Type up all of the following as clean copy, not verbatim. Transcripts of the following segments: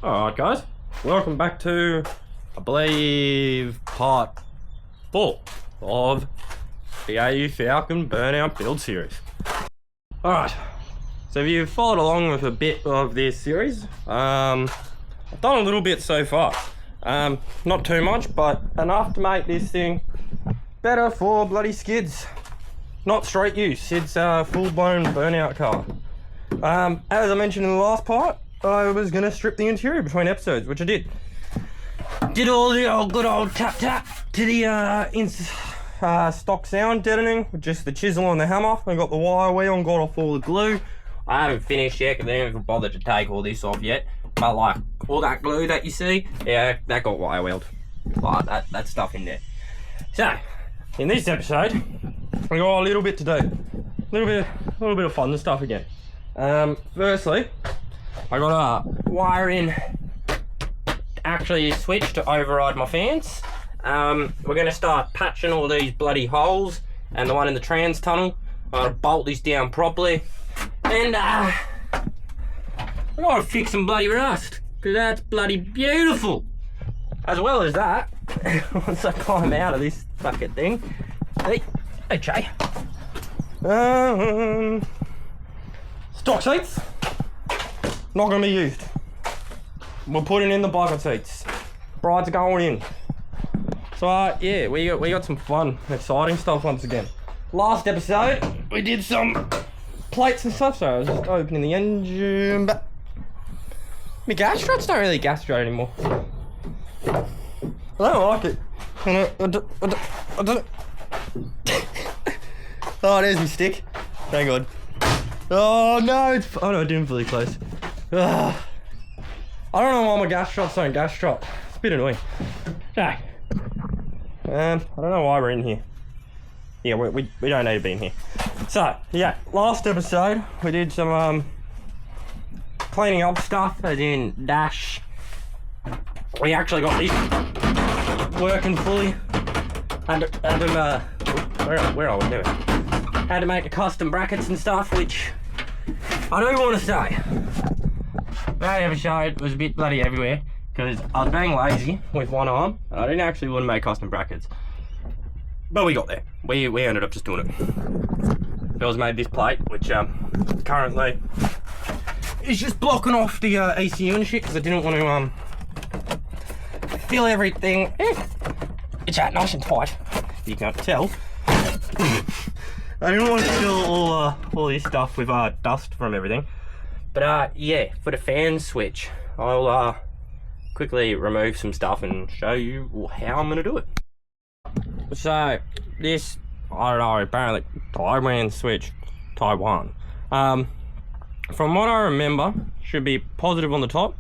Alright guys, welcome back to, I believe, part 4 of the AU Falcon Burnout build series. Alright, so if you've followed along with a bit of this series, I've done a little bit so far. Not too much, but enough to make this thing better for bloody skids. Not straight use, it's a full-blown burnout car. As I mentioned in the last part, I was going to strip the interior between episodes, which I did. Did all the good old tap tap to the stock sound deadening with just the chisel and the hammer. I got the wire wheel and got off all the glue. I haven't finished yet because I haven't bothered to take all this off yet. But like all that glue that you see, yeah, that got wire wheeled. Like that stuff in there. So in this episode, we got a little bit to do. A little bit of fun and stuff again. Firstly, I got a wire in actually switch to override my fans. We're going to start patching all these bloody holes and the one in the trans tunnel. I'm going to bolt this down properly and we're going to fix some bloody rust because that's bloody beautiful. As well as that, once I climb out of this fucking thing, hey Jay, stock seats not going to be used. We're putting in the bucket seats. Bride's going in. So yeah, we got some fun, exciting stuff once again. Last episode, we did some plates and stuff, so I was just opening the engine, but my gas struts don't really gas strut anymore. I don't like it. I don't. Oh, there's my stick. Thank God. Oh no, oh no, I didn't fully close. I don't know why my gas struts don't gas strut. It's a bit annoying. No. I don't know why we're in here. Yeah, we don't need to be in here. So, yeah, last episode we did some cleaning up stuff, as in dash. We actually got this working fully. Where are we doing? Had to make the custom brackets and stuff, which I do want to say, that episode was a bit bloody everywhere because I was being lazy with one arm and I didn't actually want to make custom brackets. But we got there. We ended up just doing it. Bill's made this plate, which currently is just blocking off the ECU and shit because I didn't want to fill everything. It's out nice and tight, you can't tell. I didn't want to fill all this stuff with dust from everything. But yeah, for the fan switch, I'll quickly remove some stuff and show you how I'm going to do it. So this, I don't know, apparently Taiwan switch, Taiwan. From what I remember, should be positive on the top.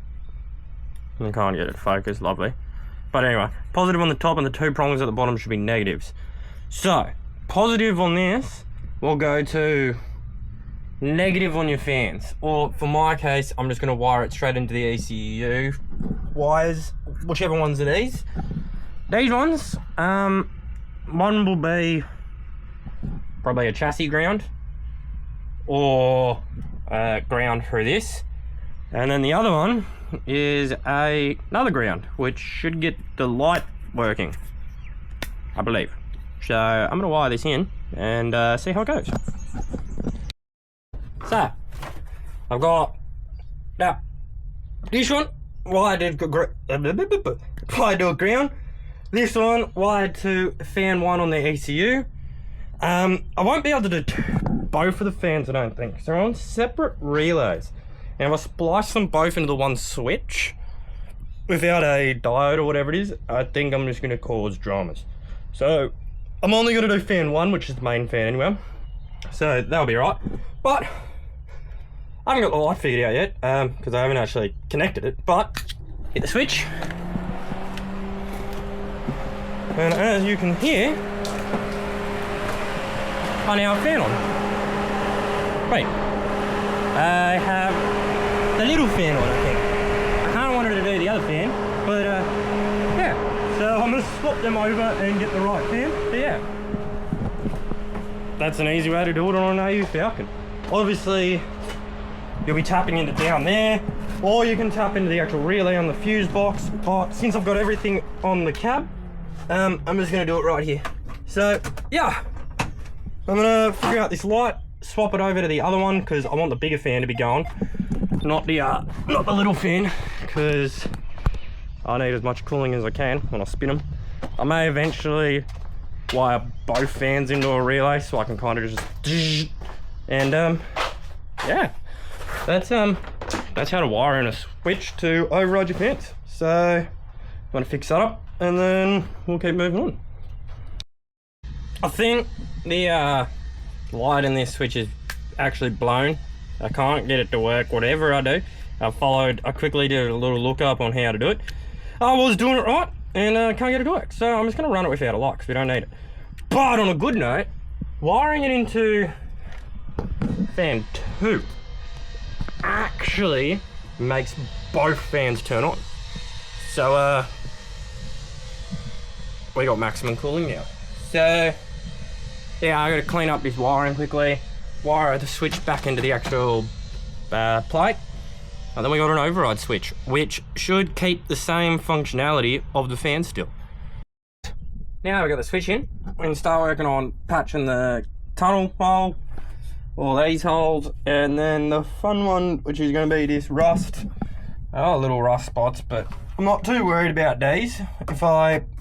I can't get it focused, lovely. But anyway, positive on the top and the two prongs at the bottom should be negatives. So, positive on this will go to negative on your fans. Or for my case, I'm just going to wire it straight into the ECU wires, whichever ones are these. These ones, one will be probably a chassis ground or ground through this. And then the other one is another ground, which should get the light working, I believe. So I'm going to wire this in and see how it goes. So I've got now this one wired to a ground. This one wired to fan 1 on the ECU. I won't be able to do both of the fans, I don't think. So they're on separate relays. And if I splice them both into the one switch without a diode or whatever it is, I think I'm just going to cause dramas. So I'm only going to do fan 1, which is the main fan anyway. So that'll be right. But I haven't got the light figured out yet because I haven't actually connected it. But hit the switch. And as you can hear, I now have fan on. Wait, I have the little fan on, I think. I kind of wanted to do the other fan, but yeah. So I'm going to swap them over and get the right fan. But yeah, that's an easy way to do it on an AU Falcon. Obviously, you'll be tapping into down there, or you can tap into the actual relay on the fuse box. But since I've got everything on the cab, I'm just gonna do it right here. So yeah, I'm gonna figure out this light, swap it over to the other one because I want the bigger fan to be going, not the little fan, because I need as much cooling as I can when I spin them. I may eventually wire both fans into a relay so I can kind of just and yeah, that's how to wire in a switch to override your fans. So I'm gonna fix that up and then we'll keep moving on. I think the light in this switch is actually blown. I can't get it to work whatever I do. I quickly did a little lookup on how to do it. I was doing it right and can't get it to work, so I'm just going to run it without a light because we don't need it. But on a good note, wiring it into fan 2 actually makes both fans turn on. So we got maximum cooling now. So yeah, I got to clean up this wiring quickly, wire the switch back into the actual plate. And then we got an override switch, which should keep the same functionality of the fan still. Now we've got the switch in, we can start working on patching the tunnel hole, all these holes, and then the fun one, which is going to be this rust. Oh, little rust spots, but I'm not too worried about these.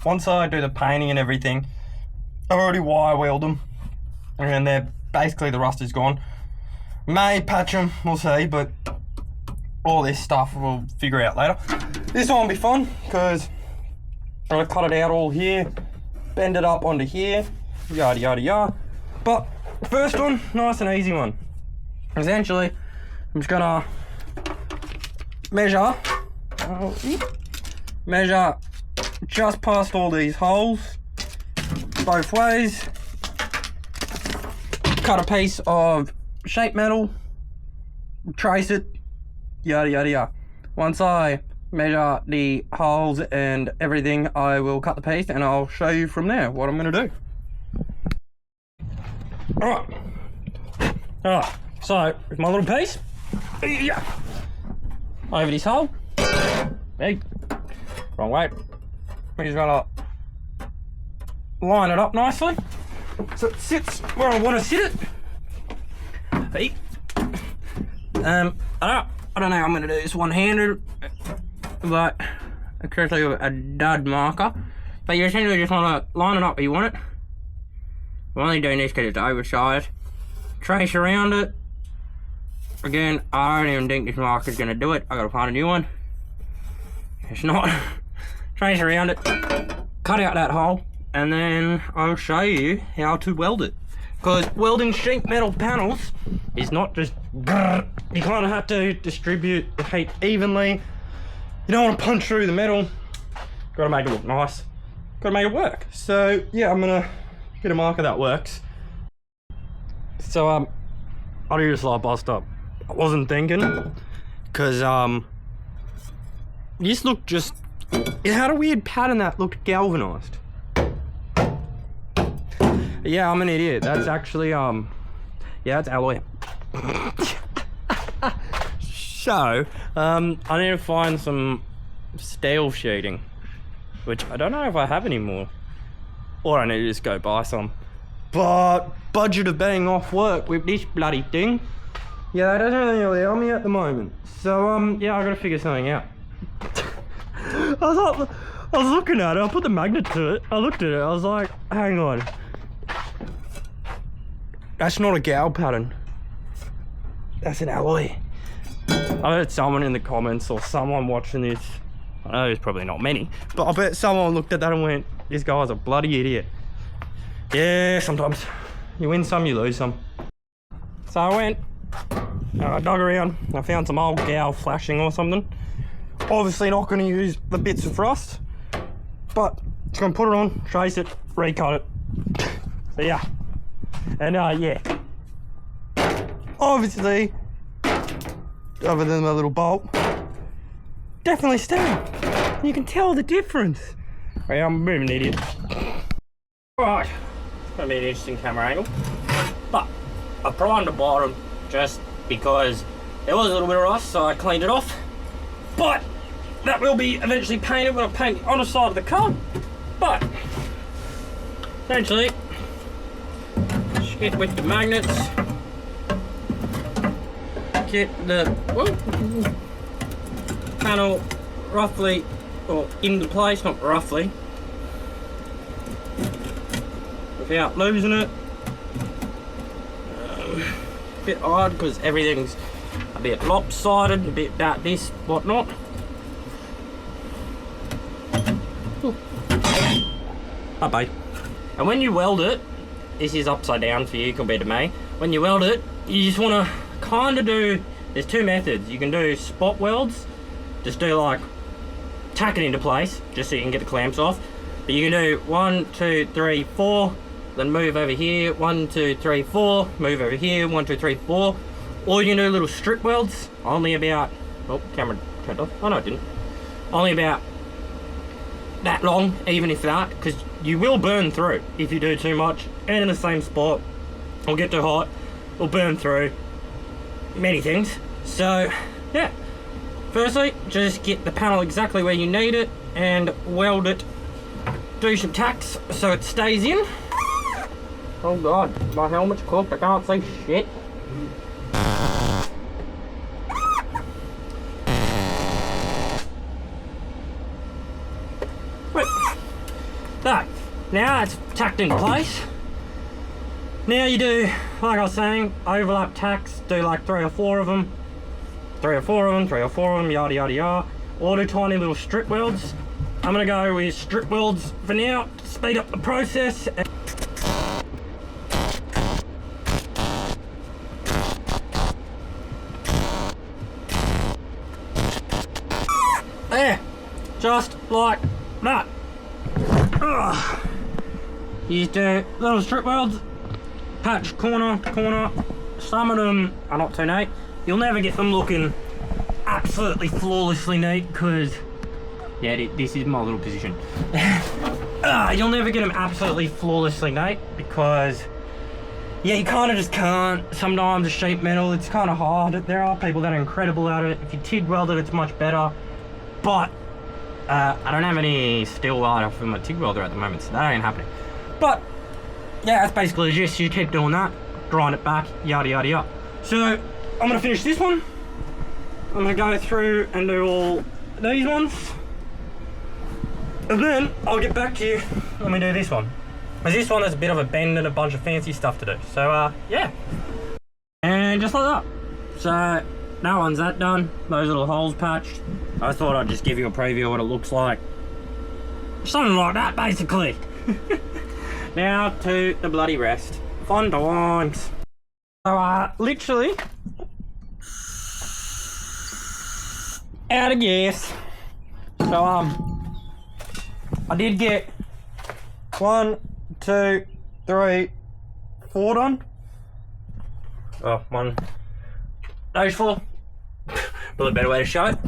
Once I do the painting and everything, I've already wire welded them, and they're basically, the rust is gone. May patch them, we'll see, but all this stuff we'll figure out later. This one will be fun because I cut it out all here, bend it up onto here, yada yada yada. But first one, nice and easy one. Essentially, I'm just gonna measure just past all these holes, both ways. Cut a piece of shape metal, trace it, yada yada yada. Once I measure the holes and everything, I will cut the piece and I'll show you from there what I'm going to do. Alright, so with my little piece, over this hole, hey, wrong way, we just got to line it up nicely so it sits where I want to sit it. Hey, I don't know how I'm going to do this one-handed, but correctly with a dud marker. But you essentially just want to line it up where you want it. We're only doing this because it's oversized. Trace around it. Again, I don't even think this marker is going to do it. I got to find a new one. It's not. Trace around it, cut out that hole, and then I'll show you how to weld it. Because welding sheet metal panels is not just grrr. You kind of have to distribute the heat evenly. You don't want to punch through the metal. Got to make it look nice. Got to make it work. So yeah, I'm gonna get a marker that works. So I'll do this light bust up. I wasn't thinking because this looked just, it had a weird pattern that looked galvanized. Yeah, I'm an idiot. That's actually yeah, it's alloy. So I need to find some steel sheeting, which I don't know if I have anymore, or I need to just go buy some. But budget of being off work with this bloody thing, yeah, that doesn't really allow me at the moment. So yeah, I gotta figure something out. I was looking at it, I put the magnet to it, I looked at it, I was like, hang on, that's not a gal pattern, that's an alloy. I heard someone in the comments or someone watching this, I know there's probably not many, but I bet someone looked at that and went, this guy's a bloody idiot. Yeah, sometimes you win some, you lose some. So I went, I dug around, I found some old gal flashing or something. Obviously not going to use the bits of rust, but just going to put it on, trace it, recut it. So yeah, and yeah, obviously, other than my little bolt, definitely staying. You can tell the difference. Yeah, I'm a bit of an idiot. Right, it's going to be an interesting camera angle, but I primed the bottom just because there was a little bit of rust, so I cleaned it off. but that will be eventually painted when I paint on the side of the car. But essentially, just get with the magnets, get the panel roughly or into place, not roughly, without losing it. A bit odd because everything's a bit lopsided, a bit about this, whatnot. Bye-bye. And when you weld it, this is upside down for you compared to me. When you weld it, you just want to kind of do, there's two methods. You can do spot welds, just do like, tack it into place, just so you can get the clamps off. But you can do 1, 2, 3, 4, then move over here, 1, 2, 3, 4, move over here, 1, 2, 3, 4. Or you can do little strip welds, only about, oh, camera turned off. Oh no, it didn't. Only about that long, even if that, because you will burn through if you do too much, and in the same spot, it'll get too hot, it'll burn through many things. So, yeah. Firstly, just get the panel exactly where you need it, and weld it. Do some tacks so it stays in. Oh god, my helmet's cooked, I can't see shit. So, now it's tacked into place. Now you do, like I was saying, overlap tacks, do like 3 or 4 of them. 3 or 4 of them, 3 or 4 of them, yada yada yada. Or do tiny little strip welds. I'm gonna go with strip welds for now, to speed up the process. There, just like that. You just do little strip welds, patch corner to corner. Some of them are not too neat. You'll never get them looking absolutely neat because, yeah, this is my little position. You'll never get them absolutely flawlessly neat because, yeah, you kind of just can't. Sometimes the sheet metal, it's kind of hard. There are people that are incredible at it. If you TIG weld it, it's much better. But I don't have any steel welder for my TIG welder at the moment, so that ain't happening. But yeah, that's basically just you keep doing that, grind it back, yada yada yada. So I'm gonna finish this one. I'm gonna go through and do all these ones, and then I'll get back to you when we do this one. Because this one has a bit of a bend and a bunch of fancy stuff to do. So yeah, and just like that. So that one's that done. Those little holes patched. I thought I'd just give you a preview of what it looks like. Something like that, basically. Now to the bloody rest. Fun times. So literally out of gas. So I did get 1, 2, 3, 4 done. Oh, one. Those 4. Probably a better way to show it.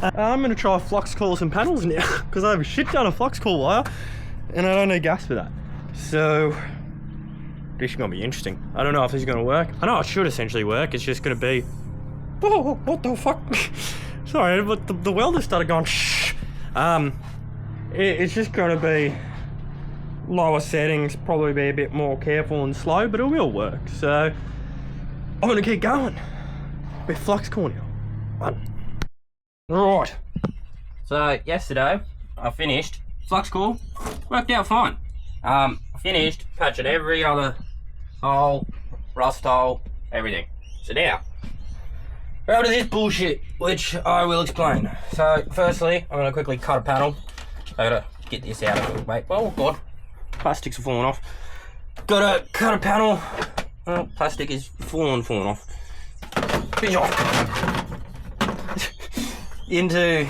I'm going to try flux coil some panels now because I have a shit ton of flux coil wire and I don't need gas for that. So this is going to be interesting. I don't know if this is going to work. I know it should essentially work. It's just going to be... Oh, what the fuck? Sorry, but the welder started going shh. It's just going to be lower settings, probably be a bit more careful and slow, but it will work. So I'm going to keep going with flux coil now. Right. So yesterday I finished flux coil, worked out fine. I finished patching every other hole, rust hole, everything. So now we're over to this bullshit, which I will explain. So firstly, I'm gonna quickly cut a panel. I gotta get this out of the way. Oh god, plastics are falling off. Gotta cut a panel. Oh, plastic is falling off. Finish off. Into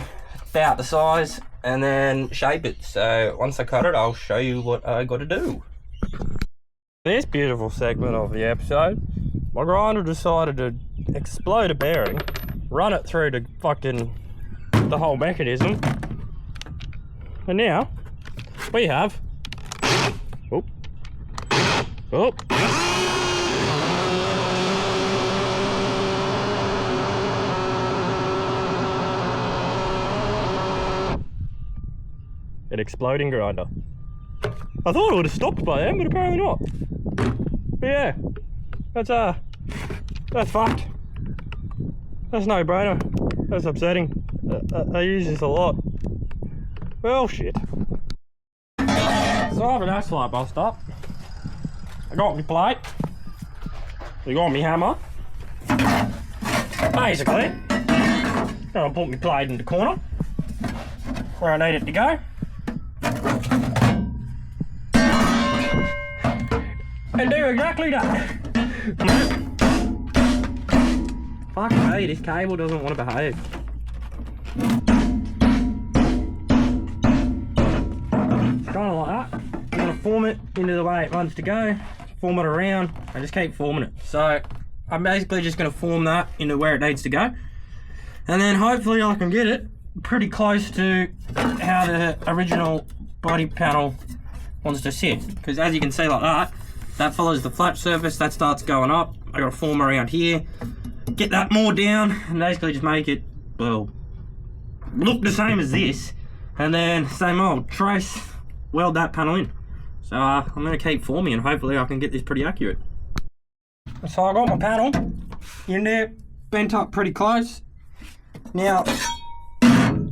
about the size and then shape it. So once I cut it, I'll show you what I got to do. This beautiful segment of the episode, my grinder decided to explode a bearing, run it through to fucking the whole mechanism, and now we have an exploding grinder. I thought it would have stopped by then, but apparently not. But yeah, that's fucked. That's no brainer. That's upsetting. I use this a lot. Well, shit. So after that slight bust up, I got my plate. I got my hammer. Basically, I'll put my plate in the corner where I need it to go. And do exactly that. Fuck me, this cable doesn't want to behave. Kind of like that. You want to form it into the way it wants to go, form it around, and just keep forming it. So I'm basically just going to form that into where it needs to go, and then hopefully I can get it pretty close to how the original body panel wants to sit. Because as you can see, like that follows the flat surface, that starts going up. I got to form around here, get that more down, and basically just make it, well, look the same as this, and then same old trace, weld that panel in. So I'm going to keep forming, and hopefully I can get this pretty accurate. So I got my panel in there, bent up pretty close. Now,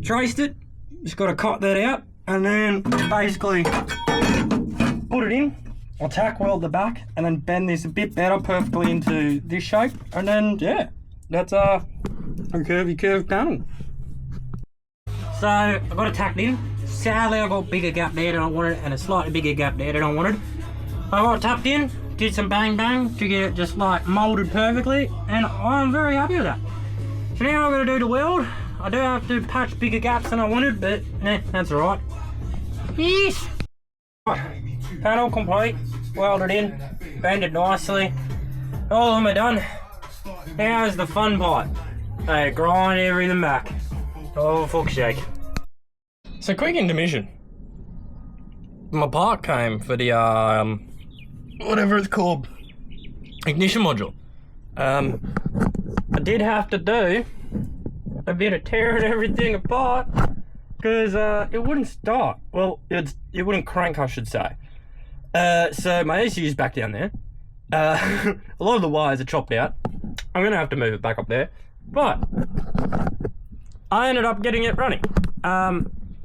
traced it, just got to cut that out, and then basically put it in. I'll tack weld the back, and then bend this a bit better, perfectly into this shape, and then yeah, that's a curvy panel. So I got it tacked in. Sadly, I got a bigger gap there than I wanted, and a slightly bigger gap there than I wanted. I got it tapped in, did some bang bang to get it just like molded perfectly, and I'm very happy with that. So now I'm gonna do the weld. I do have to patch bigger gaps than I wanted, but that's alright. Yes! Panel complete, welded in, bended nicely. All of them are done. Now is the fun part. I grind everything back. Oh, fuck's sake. So quick intermission. My part came for the whatever it's called, ignition module. I did have to do a bit of tearing everything apart because it wouldn't start. Well, it wouldn't crank, I should say. So my ECU's back down there. A lot of the wires are chopped out. I'm gonna have to move it back up there, but I ended up getting it running.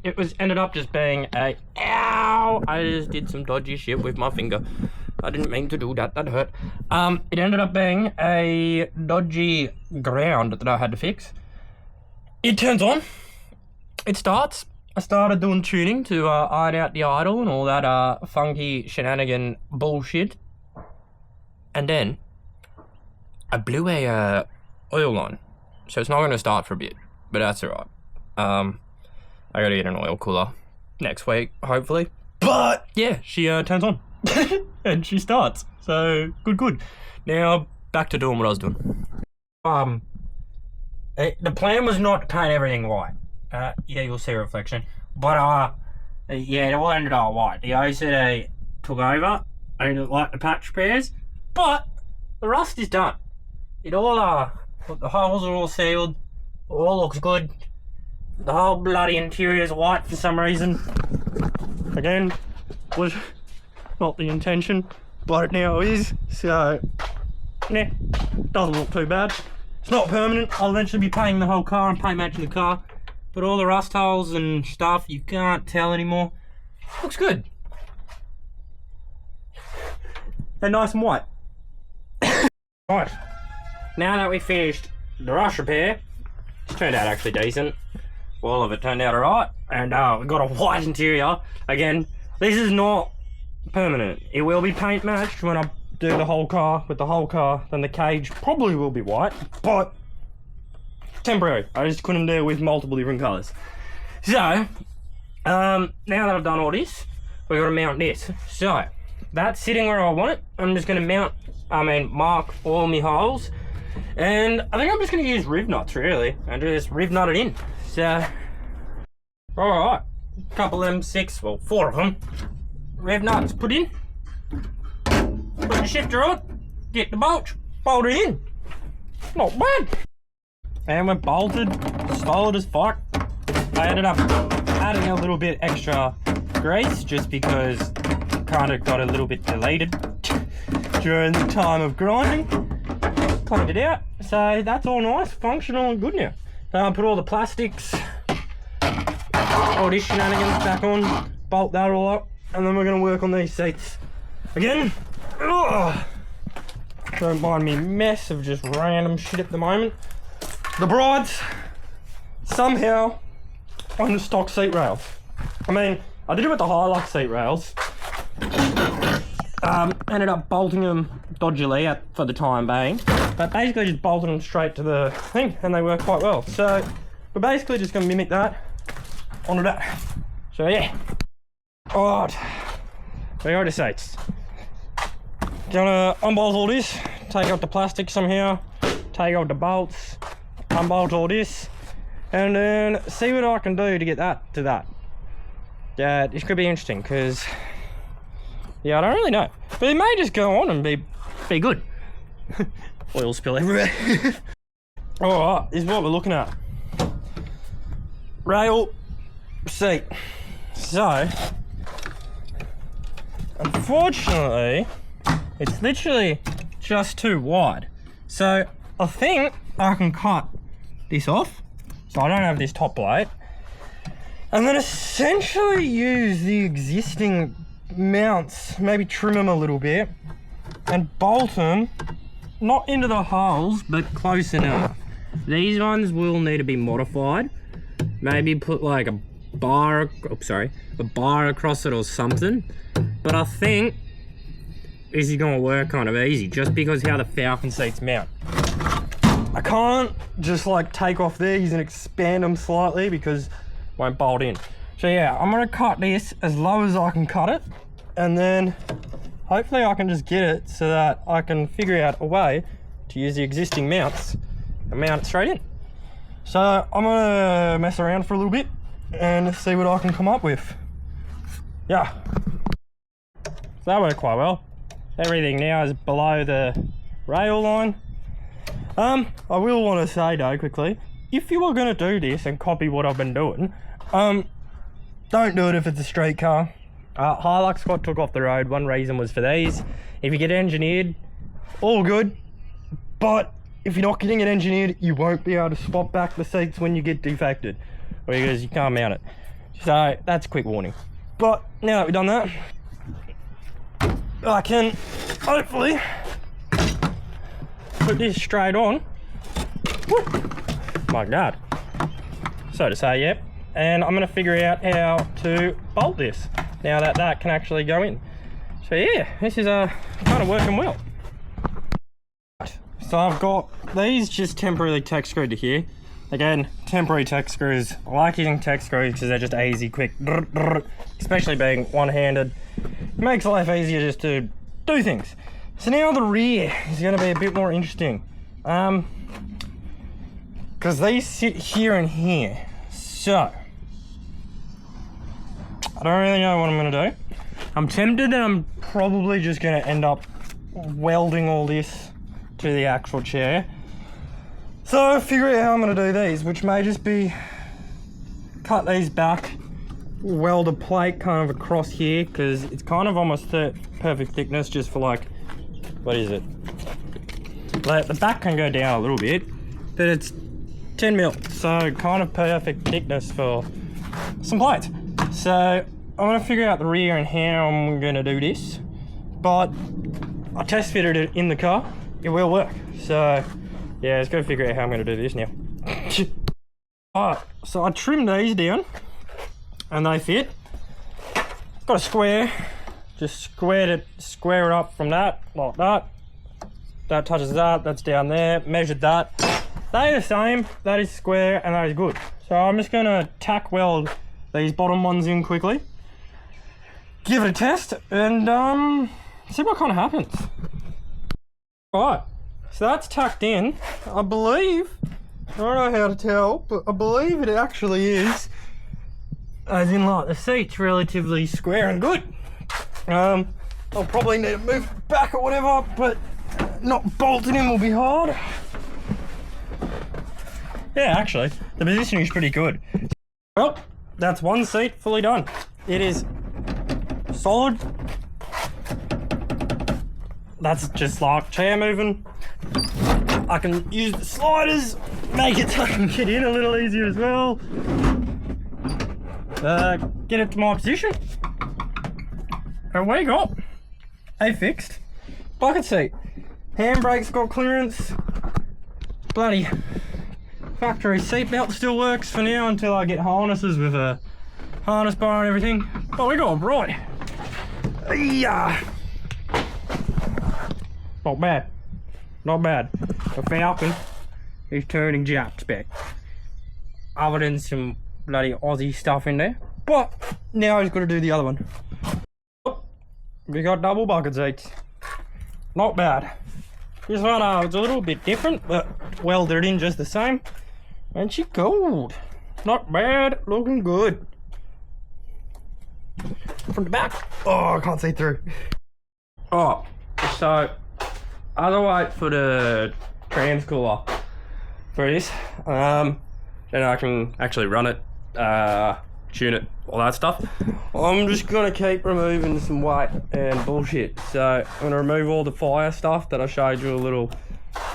It ended up just being ow! I just did some dodgy shit with my finger. I didn't mean to do that, that hurt. It ended up being a dodgy ground that I had to fix. It turns on, it starts. I started doing tuning to iron out the idle and all that funky shenanigan bullshit. And then I blew a oil line. So it's not gonna start for a bit, but that's alright. I gotta get an oil cooler next week, hopefully. But yeah, she turns on and she starts. So good. Now back to doing what I was doing. The plan was not to paint everything white. Yeah, you'll see a reflection. But yeah, it all ended up white. The OCD took over. I didn't like the patch repairs, but the rust is done. It all the holes are all sealed. All looks good. The whole bloody interior is white for some reason. Again, was not the intention, but it now is. So, yeah, doesn't look too bad. It's not permanent. I'll eventually be painting the whole car and paint matching the car. But all the rust holes and stuff, you can't tell anymore. Looks good. And nice and white. Right. Now that we finished the rust repair, it's turned out actually decent. All of it turned out alright. And we've got a white interior. Again, this is not permanent. It will be paint matched when I do the whole car with the whole car. Then the cage probably will be white, but temporary. I just couldn't deal with multiple different colours. So, now that I've done all this, we've got to mount this. So, that's sitting where I want it. I'm just going to mark all my holes. And I think I'm just going to use rib nuts, really, and just rib nut it in. So, alright, a couple of them, 4 of them. Rib nuts put in. Put the shifter on, get the bolt, bolt it in. Not bad. And we're bolted, solid as fuck. I ended up adding a little bit extra grease just because kind of got a little bit deleted during the time of grinding. Cleaned it out, so that's all nice, functional and good now. Put all the plastics, all this shenanigans back on, bolt that all up, and then we're going to work on these seats again. Ugh. Don't mind me mess of just random shit at the moment. The bride's somehow on the stock seat rails. I mean, I did it with the Hilux seat rails. Ended up bolting them dodgily for the time being, but basically just bolted them straight to the thing and they work quite well. So we're basically just going to mimic that onto that. So yeah. Alright, we got the seats. Gonna unbolt all this, take out the plastic somehow, take out the bolts, unbolt all this, and then see what I can do to get that to that. Yeah, this could be interesting because, yeah, I don't really know, but it may just go on and be good. Oil spill everywhere. Alright, this is what we're looking at. Rail, seat. So, unfortunately, it's literally just too wide. So I think I can cut this off, so I don't have this top plate, and then essentially use the existing mounts, maybe trim them a little bit, and bolt them, not into the holes, but close enough. These ones will need to be modified. Maybe put like a bar across it or something. But I think this is gonna work kind of easy, just because how the Falcon seats mount. I can't just like take off these and expand them slightly because it won't bolt in. So yeah, I'm gonna cut this as low as I can cut it, and then hopefully I can just get it so that I can figure out a way to use the existing mounts and mount it straight in. So I'm gonna mess around for a little bit and see what I can come up with. Yeah, so that worked quite well. Everything now is below the rail line. I will want to say though quickly, if you are going to do this and copy what I've been doing, don't do it if it's a street car. Hilux got took off the road. One reason was for these. If you get engineered, all good, but if you're not getting it engineered, you won't be able to swap back the seats when you get defected, because you can't mount it. So that's a quick warning. But now that we've done that, I can hopefully put this straight on. Woo! My God. So to say, yep. And I'm going to figure out how to bolt this now that that can actually go in. So yeah, this is kind of working well. So I've got these just temporarily tech screwed to here. Again, temporary tech screws. I like using tech screws because they're just easy, quick, especially being one-handed. It makes life easier just to do things. So now the rear is going to be a bit more interesting. Because they sit here and here. So, I don't really know what I'm going to do. I'm tempted and I'm probably just going to end up welding all this to the actual chair. So figure out how I'm going to do these, which may just be cut these back, weld a plate kind of across here, because it's kind of almost perfect thickness just for like, what is it? Like the back can go down a little bit, but it's 10 mil, so kind of perfect thickness for some plates. So I'm going to figure out the rear and how I'm going to do this, but I test fitted it in the car. It will work. So yeah, let's go figure out how I'm going to do this now. Alright, so I trimmed these down and they fit. Got a square, just square it up from that, like that. That touches that, that's down there, measured that. They're the same, that is square and that is good. So I'm just going to tack weld these bottom ones in quickly, give it a test, and see what kind of happens. Alright, so that's tucked in. I believe, I don't know how to tell, but I believe it actually is, as in like the seat's relatively square and good. I'll probably need to move it back or whatever, but not bolting in will be hard. Yeah, actually, the positioning is pretty good. Well, that's one seat fully done. It is solid. That's just like chair moving. I can use the sliders, make it so I can get in a little easier as well. Get it to my position. And we got a fixed bucket seat. Handbrake's got clearance. Bloody factory seatbelt still works for now until I get harnesses with a harness bar and everything. But we got it right. Yeah. Not bad. Not bad. The Falcon is turning Japs back. Other than some bloody Aussie stuff in there. But now he's got to do the other one. We got double bucket seats. Not bad. This one it's a little bit different, but welded in just the same. And she gold. Not bad, looking good. From the back. Oh, I can't see through. Oh, so I'll wait for the Transcooler for this. Then I can actually run it, tune it, all that stuff. I'm just gonna keep removing some weight and bullshit. So I'm gonna remove all the fire stuff that I showed you a little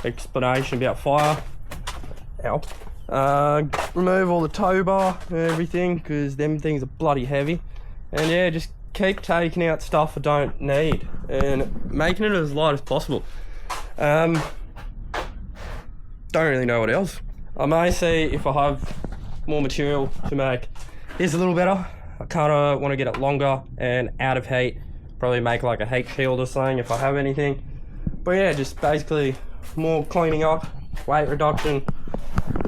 explanation about fire. Ow. Remove all the tow bar and everything, because them things are bloody heavy. And yeah, just keep taking out stuff I don't need and making it as light as possible. Don't really know what else. I may see if I have more material to make this a little better. I kind of want to get it longer and out of heat. Probably make like a heat shield or something if I have anything. But yeah, just basically more cleaning up, weight reduction,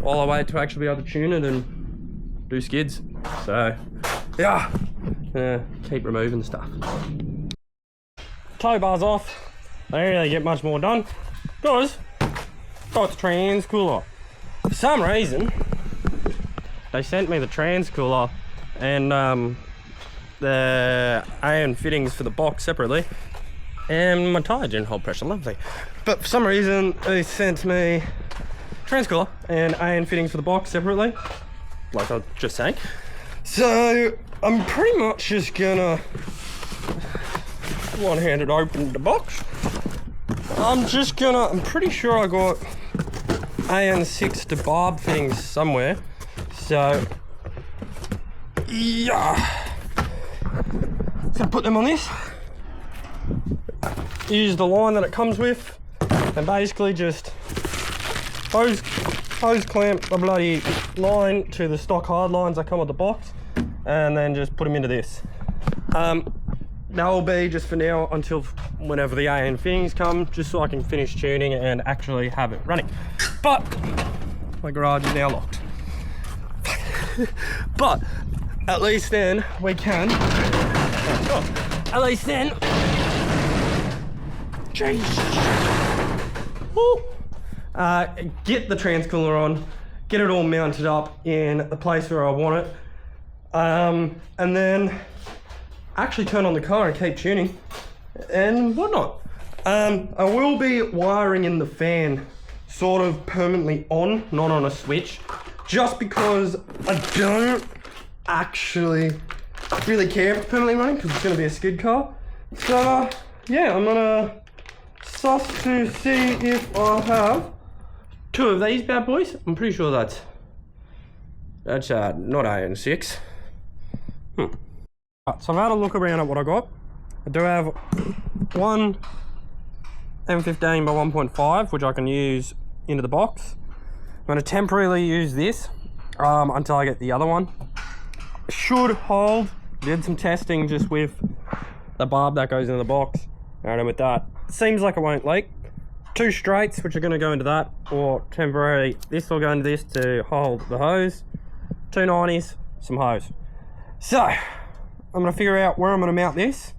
while I wait to actually be able to tune it and do skids. So yeah, keep removing stuff. Tow bar's off. I don't really get much more done because got the Transcooler. For some reason, they sent me the Transcooler and the iron fittings for the box separately, and my tyre didn't hold pressure, lovely. But for some reason, they sent me Transcooler and iron fittings for the box separately, like I was just saying. So I'm pretty much just gonna one-handed open the box. I'm pretty sure I got AN6 to barb fittings somewhere. So yeah, gonna put them on this. Use the line that it comes with, and basically just hose clamp the bloody line to the stock hard lines that come with the box, and then just put them into this. That will be just for now until whenever the AN fittings come, just so I can finish tuning and actually have it running. But my garage is now locked. But at least then we can. At least then. Get the Transcooler on, get it all mounted up in the place where I want it, and then actually turn on the car and keep tuning and whatnot. I will be wiring in the fan sort of permanently on, not on a switch, just because I don't actually really care if it's permanently running, because it's going to be a skid car. So yeah, I'm gonna suss to see if I have two of these bad boys. I'm pretty sure that's not AN6. So I've had a look around at what I got. I do have one M15 by 1.5, which I can use into the box. I'm going to temporarily use this until I get the other one. Should hold. Did some testing just with the barb that goes into the box, and with that, seems like it won't leak. Two straights, which are going to go into that, or temporarily this will go into this to hold the hose. Two 90s, some hose. So I'm going to figure out where I'm going to mount this,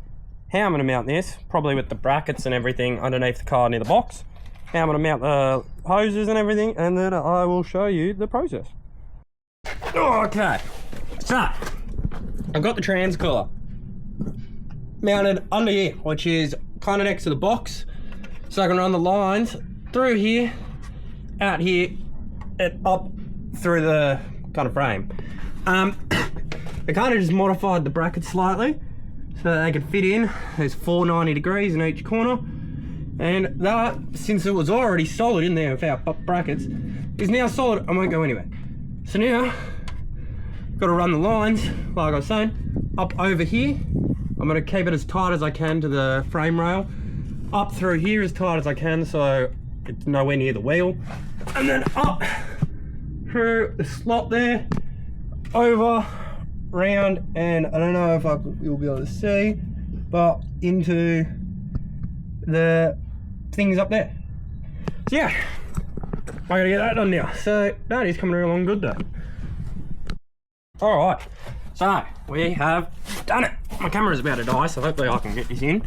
how I'm going to mount this, probably with the brackets and everything underneath the car near the box, how I'm going to mount the hoses and everything, and then I will show you the process. Okay, so I've got the Transcooler mounted under here, which is kind of next to the box, so I can run the lines through here, out here, and up through the kind of frame. I kind of just modified the brackets slightly so that they could fit in. There's 490 degrees in each corner, and that, since it was already solid in there with our brackets, is now solid and won't go anywhere. So now, got to run the lines, like I was saying, up over here. I'm going to keep it as tight as I can to the frame rail, up through here as tight as I can so it's nowhere near the wheel, and then up through the slot there, over, round, and I don't know if you'll be able to see, but into the things up there. So yeah, I gotta get that done now. So that is coming along good though. Alright, so we have done it. My camera's about to die, so hopefully I can get this in.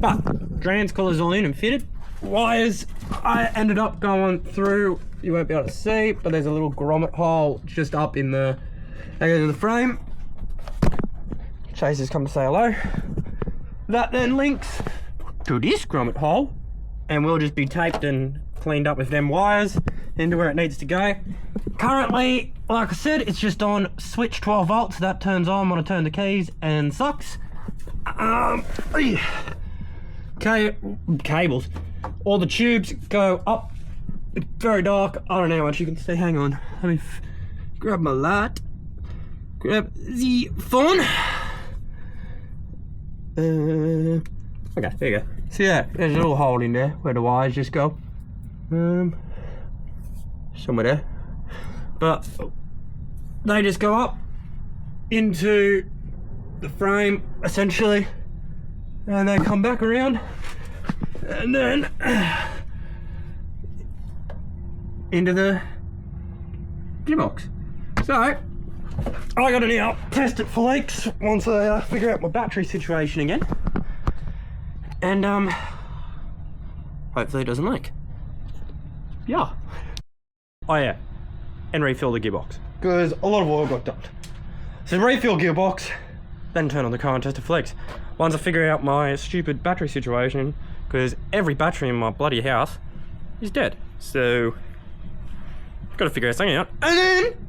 But Transcooler's all in and fitted. Wires, I ended up going through, you won't be able to see, but there's a little grommet hole just up in the edge of the frame. Chase has come to say hello. That then links to this grommet hole, and we'll just be taped and cleaned up with them wires into where it needs to go. Currently, like I said, it's just on switch 12 volts. That turns on when I turn the keys and sucks. Cables. All the tubes go up. It's very dark. I don't know how much you can see. Hang on. Let me grab my light. Grab the phone. Okay, there you go. So yeah, there's a little hole in there where the wires just go. Somewhere there. But they just go up into the frame essentially, and they come back around, and then into the gearbox. So I gotta now test it for leaks once I figure out my battery situation again, and hopefully it doesn't leak. Yeah. Oh yeah, and refill the gearbox because a lot of oil got dumped. So refill gearbox, then turn on the car and test it for leaks. Once I figure out my stupid battery situation, because every battery in my bloody house is dead. So gotta figure something out, and then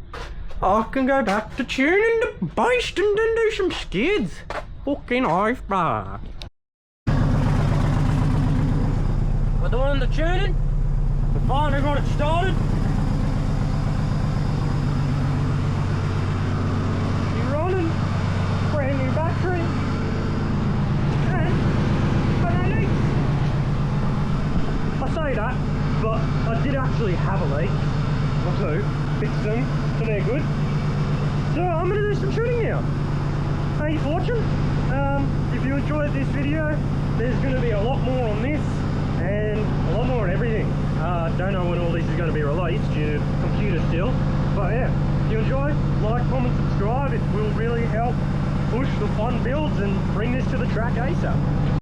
I can go back to tuning the beast and then do some skids. Fucking off, bruh. We're doing the tuning. We finally got it started. She's running. Brand new battery. And I say that, but I did actually have a leak or two. Fixed them, so they're good. So I'm going to do some tuning now. Thank you for watching. If you enjoyed this video, there's going to be a lot more on this and a lot more on everything. Don't know when all this is going to be released due to computer still, but yeah, if you enjoyed, like, comment, subscribe. It will really help push the fun builds and bring this to the track ASAP.